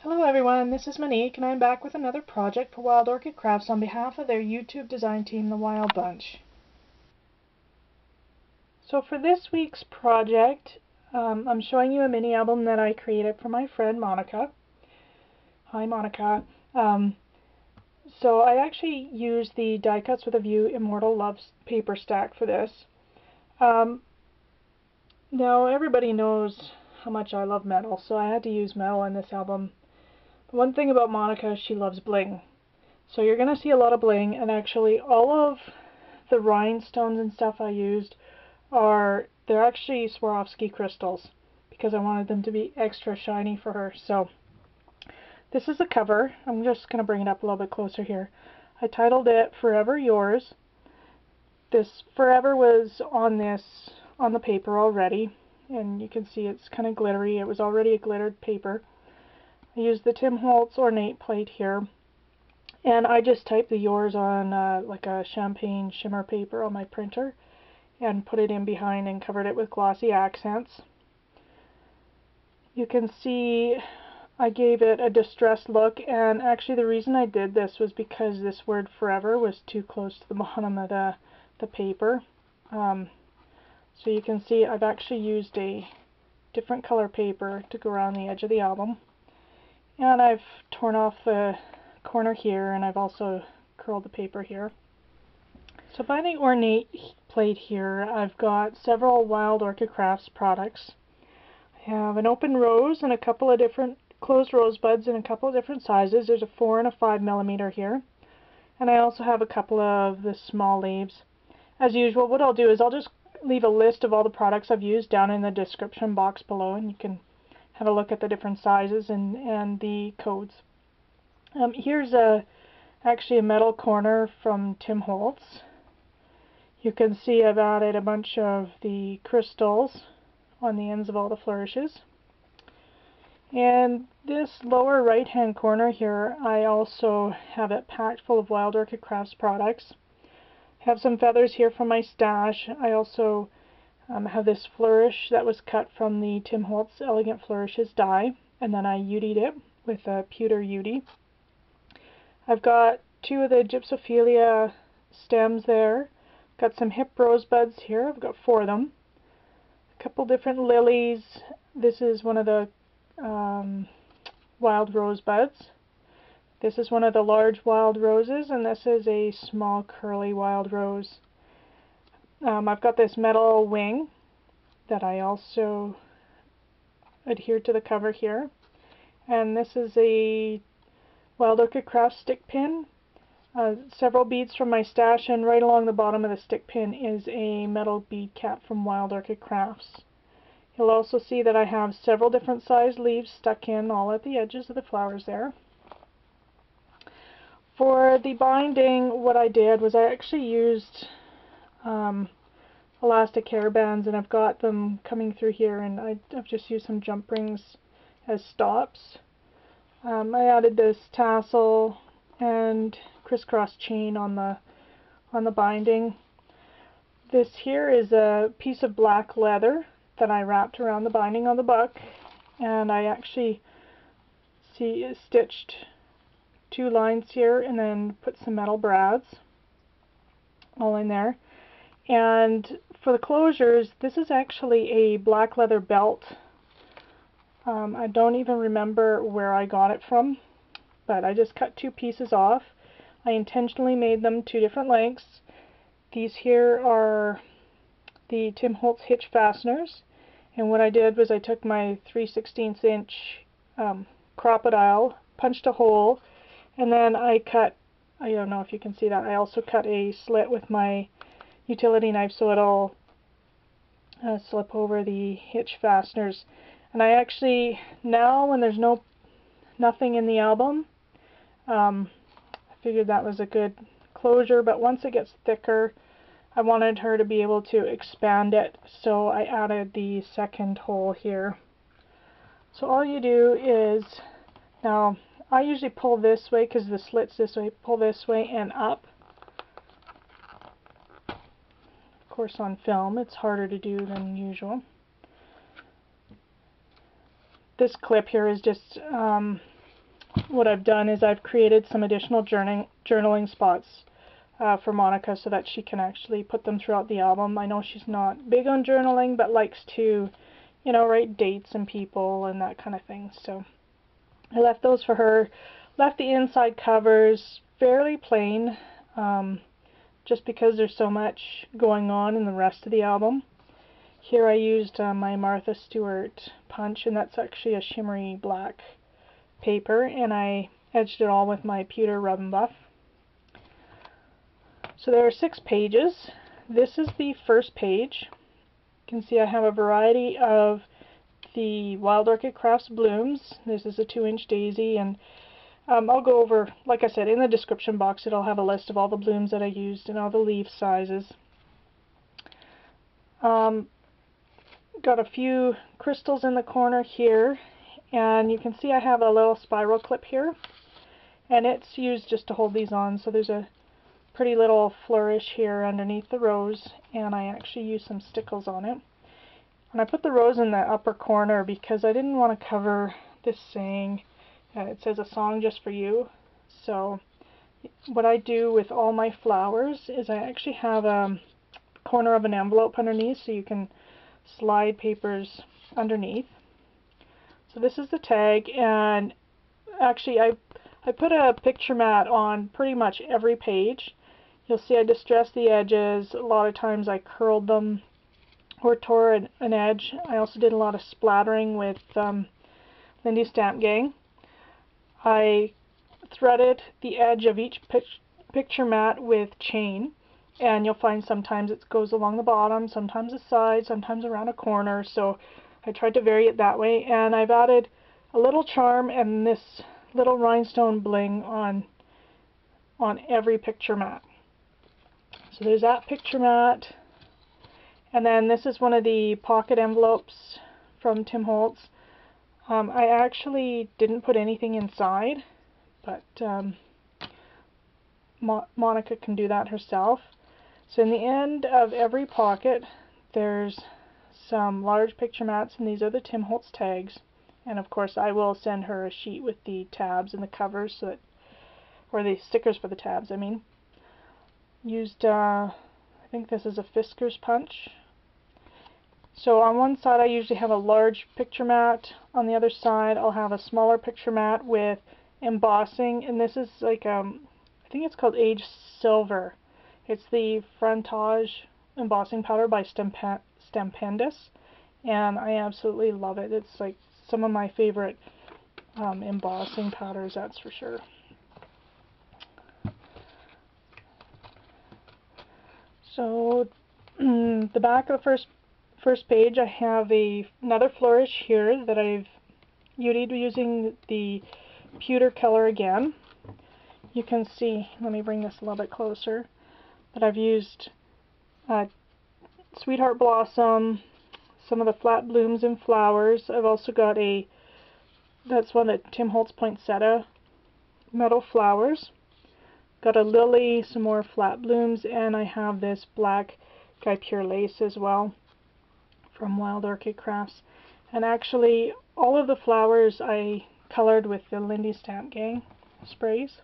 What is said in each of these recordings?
Hello everyone, this is Monique and I'm back with another project for Wild Orchid Crafts on behalf of their YouTube design team, The Wild Bunch. So for this week's project, I'm showing you a mini album that I created for my friend Monica. Hi Monica. So I actually used the Die Cuts with a View Immortal Loves paper stack for this. Now everybody knows how much I love metal, so I had to use metal in this album. The one thing about Monica is she loves bling. So you're going to see a lot of bling, and actually all of the rhinestones and stuff I used they're actually Swarovski crystals because I wanted them to be extra shiny for her. So this is the cover. I'm just going to bring it up a little bit closer here. I titled it Forever Yours. This Forever was on the paper already, and you can see it's kind of glittery. It was already a glittered paper. I used the Tim Holtz ornate plate here, and I just typed the yours on like a champagne shimmer paper on my printer and put it in behind and covered it with glossy accents. You can see I gave it a distressed look, and actually the reason I did this was because this word forever was too close to the bottom of the paper. So you can see I've actually used a different color paper to go around the edge of the album. And I've torn off the corner here, and I've also curled the paper here. So by the ornate plate here, I've got several Wild Orchid Crafts products. I have an open rose and a couple of different closed rosebuds in a couple of different sizes. There's a 4 and a 5 millimeter here. And I also have a couple of the small leaves. As usual, what I'll do is I'll just leave a list of all the products I've used down in the description box below, and you can have a look at the different sizes and the codes. Here's actually a metal corner from Tim Holtz. You can see I've added a bunch of the crystals on the ends of all the flourishes. And this lower right hand corner here, I also have it packed full of Wild Orchid Crafts products. I have some feathers here from my stash. I also have this flourish that was cut from the Tim Holtz Elegant Flourishes die, and then I UD'd it with a pewter UD. I've got 2 of the Gypsophila stems there. Got some hip rosebuds here. I've got 4 of them. A couple different lilies. This is one of the wild rosebuds. This is one of the large wild roses, and this is a small curly wild rose. I've got this metal wing that I also adhered to the cover here, and this is a Wild Orchid Crafts stick pin. Several beads from my stash, and right along the bottom of the stick pin is a metal bead cap from Wild Orchid Crafts. You'll also see that I have several different sized leaves stuck in all at the edges of the flowers there. For the binding, what I did was I actually used elastic hair bands, and I've got them coming through here, and I've just used some jump rings as stops. I added this tassel and crisscross chain on the binding. This here is a piece of black leather that I wrapped around the binding on the book, and I actually stitched 2 lines here and then put some metal brads all in there. And for the closures, this is actually a black leather belt. I don't even remember where I got it from, but I just cut 2 pieces off. I intentionally made them 2 different lengths. These here are the Tim Holtz hitch fasteners, and what I did was I took my 3/16 inch crocodile, punched a hole, and then I don't know if you can see that, I also cut a slit with my utility knife so it'll slip over the hitch fasteners. And I actually, now when there's nothing in the album, I figured that was a good closure, but once it gets thicker, I wanted her to be able to expand it, so I added the second hole here. So all you do is, now I usually pull this way because the slit's this way, pull this way and up. Of course on film it's harder to do than usual. This clip here is just what I've done is I've created some additional journaling spots for Monica so that she can actually put them throughout the album. I know she's not big on journaling, but likes to, you know, write dates and people and that kind of thing. So I left those for her. Left the inside covers fairly plain, just because there's so much going on in the rest of the album. Here I used my Martha Stewart punch, and that's actually a shimmery black paper, and I edged it all with my pewter rub and buff. So there are 6 pages. This is the first page. You can see I have a variety of the Wild Orchid Crafts blooms. This is a 2-inch daisy, and I'll go over, like I said, in the description box it'll have a list of all the blooms that I used and all the leaf sizes. Got a few crystals in the corner here, and you can see I have a little spiral clip here, and it's used just to hold these on. So there's a pretty little flourish here underneath the rose, and I actually used some stickles on it. And I put the rose in the upper corner because I didn't want to cover this saying, it says a song just for you. So what I do with all my flowers is I actually have a corner of an envelope underneath, so you can slide papers underneath. So this is the tag, and actually I put a picture mat on pretty much every page. You'll see I distressed the edges. A lot of times I curled them or tore an edge. I also did a lot of splattering with Lindy Stamp Gang. I threaded the edge of each picture mat with chain, and you'll find sometimes it goes along the bottom, sometimes the side, sometimes around a corner, so I tried to vary it that way. And I've added a little charm and this little rhinestone bling on every picture mat. So there's that picture mat, and then this is one of the pocket envelopes from Tim Holtz. I actually didn't put anything inside, but Monica can do that herself. So in the end of every pocket there's some large picture mats, and these are the Tim Holtz tags. And of course I will send her a sheet with the tabs and the covers, so that, or the stickers for the tabs, I mean. Used, I think this is a Fisker's punch. So on one side I usually have a large picture mat, on the other side I'll have a smaller picture mat with embossing, and this is like, I think it's called Age Silver. It's the Frontage embossing powder by Stampendous, and I absolutely love it. It's like some of my favorite embossing powders, that's for sure. So the back of the first page I have another flourish here that I've beautied using the pewter color again. You can see, let me bring this a little bit closer, that I've used Sweetheart Blossom, some of the flat blooms and flowers. I've also got that's one of Tim Holtz Poinsettia metal flowers. Got a lily, some more flat blooms, and I have this black Guy Pure lace as well from Wild Orchid Crafts. And actually all of the flowers I colored with the Lindy Stamp Gang sprays.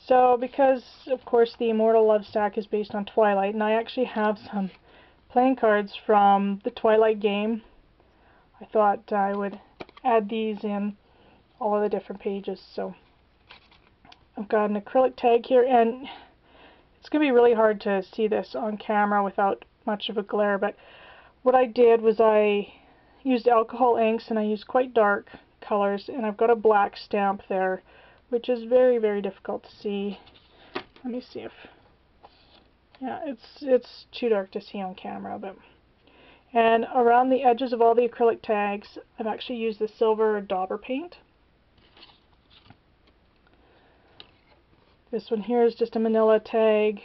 So because of course the Immortal Love Stack is based on Twilight, and I actually have some playing cards from the Twilight game, I thought I would add these in all of the different pages. So I've got an acrylic tag here, and it's going to be really hard to see this on camera without much of a glare, but what I did was I used alcohol inks, and I used quite dark colors, and I've got a black stamp there, which is very, very difficult to see. Let me see if, yeah, it's too dark to see on camera, but, and around the edges of all the acrylic tags I've actually used the silver dauber paint. This one here is just a manila tag,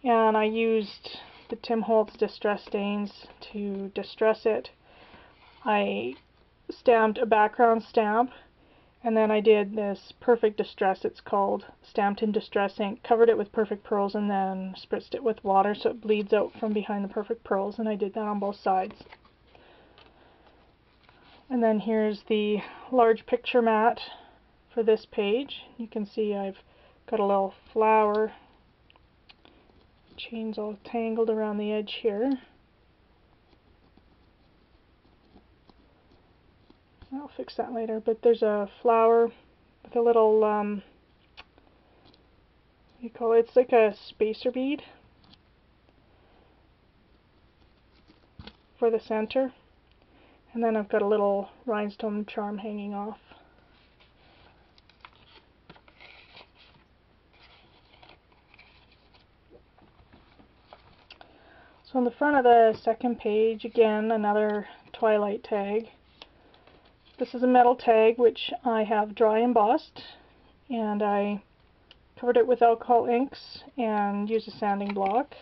and I used the Tim Holtz Distress Stains to distress it. I stamped a background stamp, and then I did this Perfect Distress, it's called, stamped in distress ink, covered it with Perfect Pearls, and then spritzed it with water so it bleeds out from behind the Perfect Pearls, and I did that on both sides. And then here's the large picture mat for this page. You can see I've got a little flower, chains all tangled around the edge here. I'll fix that later, but there's a flower with a little, what do you call it? It's like a spacer bead for the center. And then I've got a little rhinestone charm hanging off. So on the front of the second page, again, another Twilight tag. This is a metal tag which I have dry embossed, and I covered it with alcohol inks and used a sanding block.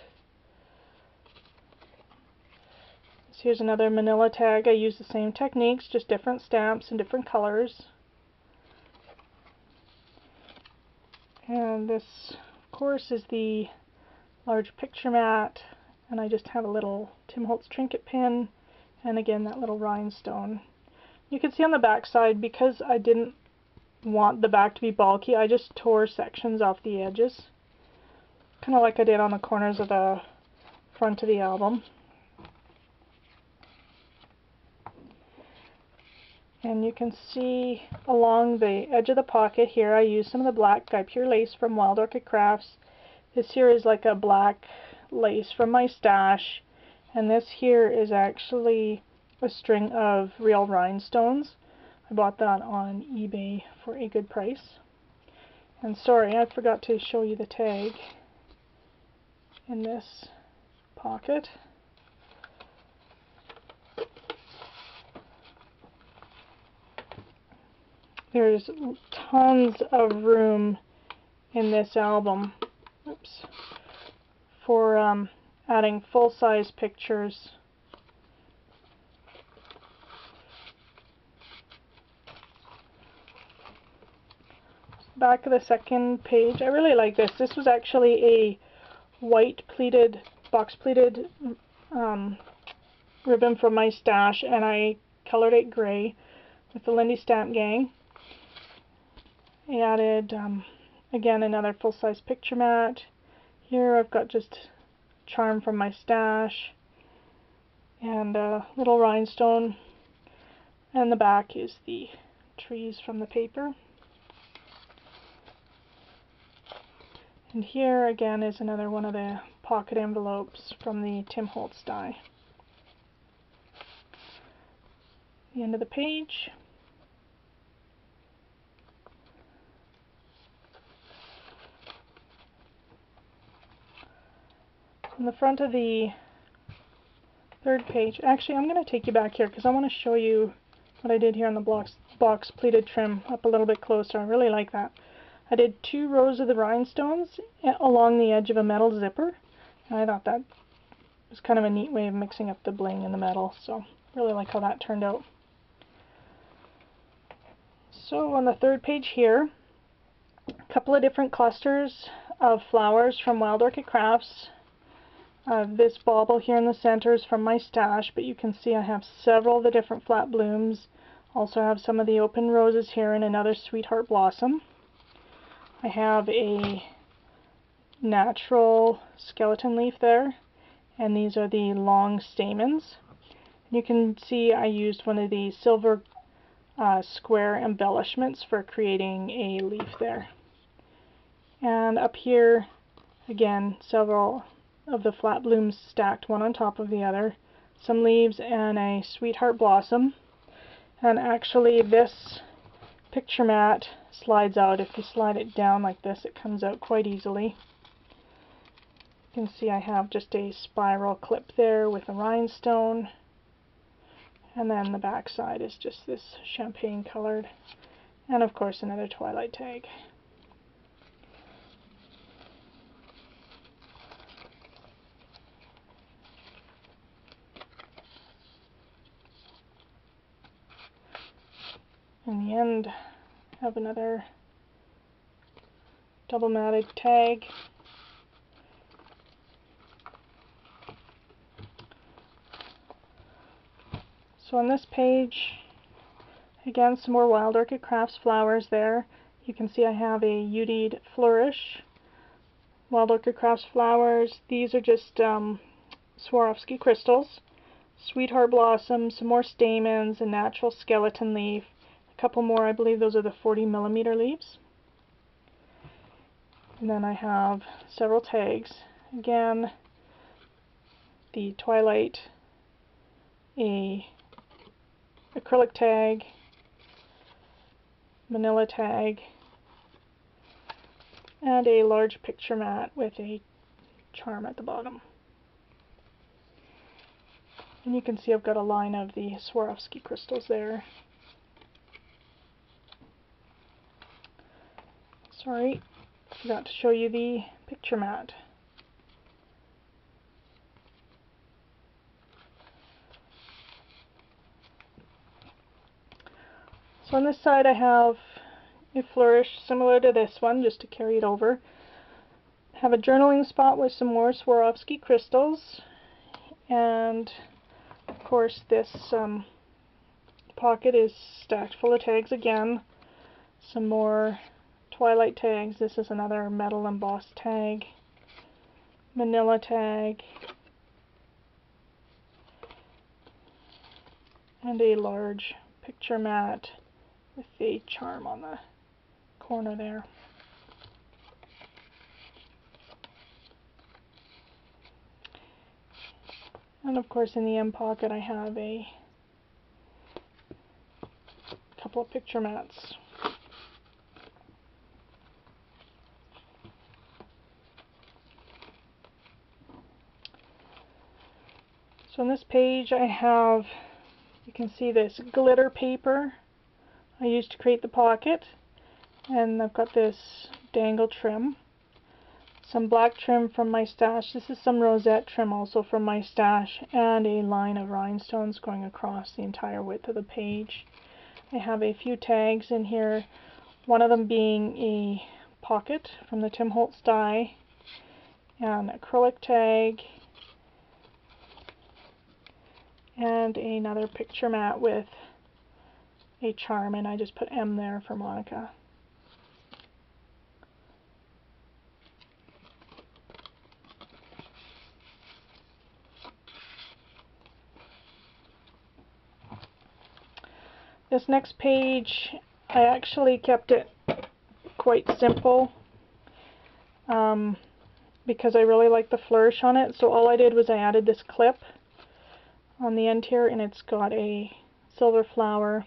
So here's another manila tag. I use the same techniques, just different stamps and different colors. And this, of course, is the large picture mat, and I just have a little Tim Holtz trinket pin, and again that little rhinestone. You can see on the back side, because I didn't want the back to be bulky, I just tore sections off the edges, kind of like I did on the corners of the front of the album. And you can see along the edge of the pocket here, I used some of the black Guy Pure lace from Wild Orchid Crafts. This here is like a black lace from my stash, and this here is actually a string of real rhinestones. I bought that on eBay for a good price. And sorry, I forgot to show you the tag in this pocket. There's tons of room in this album, for adding full-size pictures. Back of the second page, I really like this. This was actually a white pleated, box pleated ribbon from my stash, and I colored it gray with the Lindy Stamp Gang. I added, again, another full-size picture mat. Here I've got just charm from my stash and a little rhinestone, and the back is the trees from the paper. And here again is another one of the pocket envelopes from the Tim Holtz die. The end of the page. On the front of the third page, actually I'm going to take you back here because I want to show you what I did here on the box pleated trim up a little bit closer. I really like that. I did 2 rows of the rhinestones along the edge of a metal zipper, and I thought that was kind of a neat way of mixing up the bling and the metal, so really like how that turned out. So on the third page here, a couple of different clusters of flowers from Wild Orchid Crafts. This bauble here in the center is from my stash, but you can see I have several of the different flat blooms. Also have some of the open roses here and another sweetheart blossom. I have a natural skeleton leaf there, and these are the long stamens. You can see I used one of the silver square embellishments for creating a leaf there. And up here, again, several of the flat blooms stacked one on top of the other, some leaves and a sweetheart blossom. And actually this picture mat slides out. If you slide it down like this, it comes out quite easily. You can see I have just a spiral clip there with a rhinestone, and then the back side is just this champagne colored, and of course another Twilight tag. In the end, I have another double matted tag. So on this page, again, some more Wild Orchid Crafts flowers there, You can see I have a UD'd Flourish, Wild Orchid Crafts flowers. These are just Swarovski crystals, Sweetheart Blossom, some more stamens, a natural skeleton leaf, a couple more, I believe those are the 40mm leaves. And then I have several tags. Again, the Twilight, a acrylic tag, manila tag, and a large picture mat with a charm at the bottom. And you can see I've got a line of the Swarovski crystals there. Sorry, forgot to show you the picture mat. So on this side I have a flourish similar to this one, just to carry it over. I have a journaling spot with some more Swarovski crystals, and of course this pocket is stacked full of tags again. Some more Twilight tags. This is another metal embossed tag, manila tag, and a large picture mat with a charm on the corner there. And of course in the end pocket I have a couple of picture mats. So on this page I have, you can see this glitter paper I used to create the pocket, and I've got this dangle trim, some black trim from my stash. This is some rosette trim also from my stash, and a line of rhinestones going across the entire width of the page. I have a few tags in here, one of them being a pocket from the Tim Holtz die, an acrylic tag, and another picture mat with a charm, and I just put M there for Monica. This next page, I actually kept it quite simple because I really like the flourish on it. So all I did was I added this clip on the end here, and it's got a silver flower.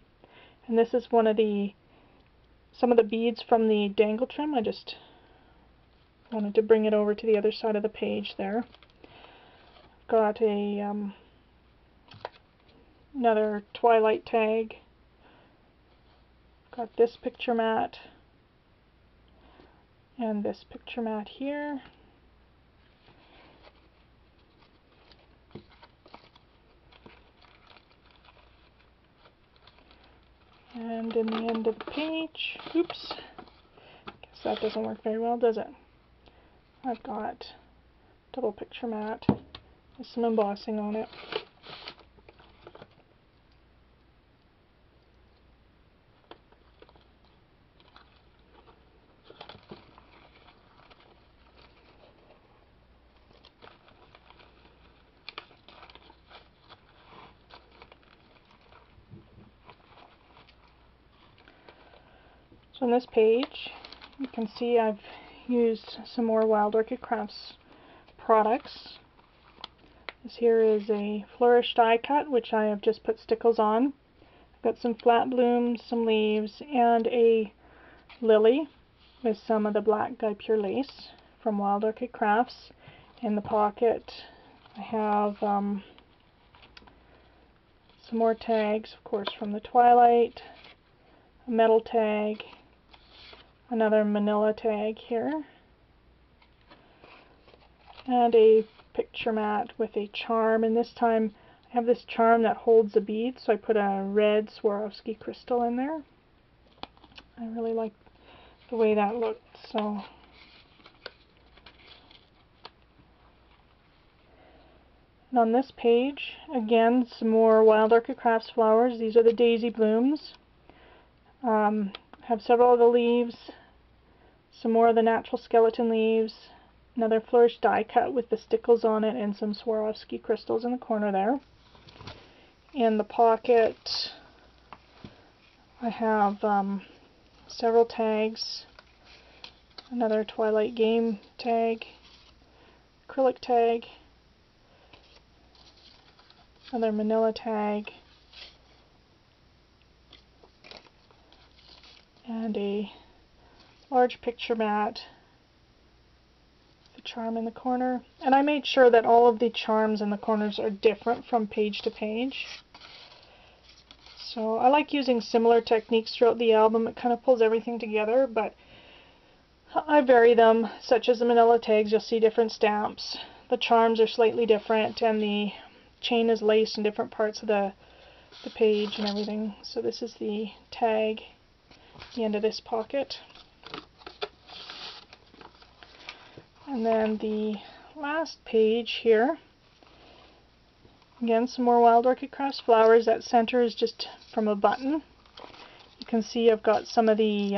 And this is some of the beads from the dangle trim. I just wanted to bring it over to the other side of the page there. Got a another Twilight tag. Got this picture mat and this picture mat here. And in the end of the page, oops, guess that doesn't work very well, does it? I've got double picture mat with some embossing on it. So on this page, you can see I've used some more Wild Orchid Crafts products. This here is a Flourish die cut, which I have just put stickles on. I've got some flat blooms, some leaves, and a lily with some of the black Guy Pure lace from Wild Orchid Crafts. In the pocket, I have some more tags, of course, from the Twilight, a metal tag, another manila tag here, and a picture mat with a charm. And this time I have this charm that holds the bead, so I put a red Swarovski crystal in there. I really like the way that looked. So and on this page, again, some more Wild Orchid Crafts flowers. These are the daisy blooms. Have several of the leaves, Some more of the natural skeleton leaves. Another flourished die cut with the stickles on it and some Swarovski crystals in the corner there. In the pocket, I have several tags. Another Twilight Game tag, acrylic tag, another manila tag, and a large picture mat, the charm in the corner. And I made sure that all of the charms in the corners are different from page to page. So I like using similar techniques throughout the album. It kind of pulls everything together, but I vary them, such as the manila tags. You'll see different stamps. The charms are slightly different, and the chain is laced in different parts of the page and everything. So this is the tag, the end of this pocket. And then the last page here, again, some more Wild Orchid Crafts flowers. That center is just from a button. You can see I've got some of the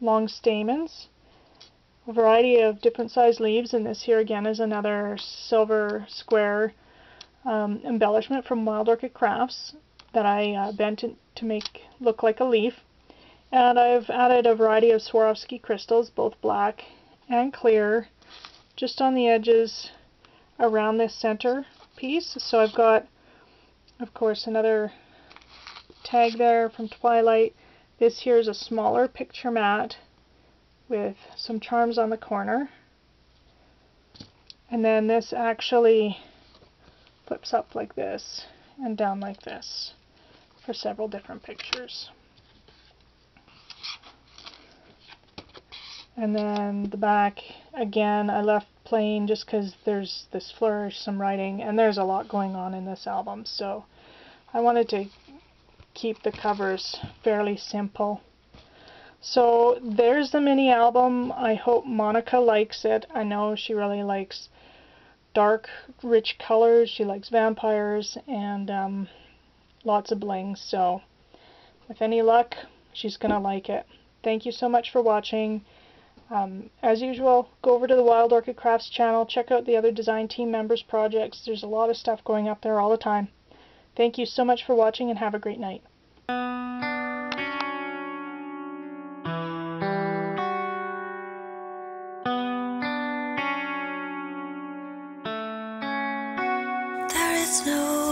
long stamens, a variety of different size leaves, and this here again is another silver square embellishment from Wild Orchid Crafts that I bent to make look like a leaf. And I've added a variety of Swarovski crystals, both black and clear, just on the edges around this center piece. So I've got, of course, another tag there from Twilight. This here is a smaller picture mat with some charms on the corner. And then this actually flips up like this and down like this for several different pictures. And then the back, again, I left plain just because there's this flourish, some writing, and there's a lot going on in this album, so I wanted to keep the covers fairly simple. So there's the mini album. I hope Monica likes it. I know she really likes dark, rich colors. She likes vampires and lots of bling, so with any luck, she's gonna like it. Thank you so much for watching. As usual, go over to the Wild Orchid Crafts channel, check out the other design team members' projects. There's a lot of stuff going up there all the time. Thank you so much for watching, and have a great night. There is no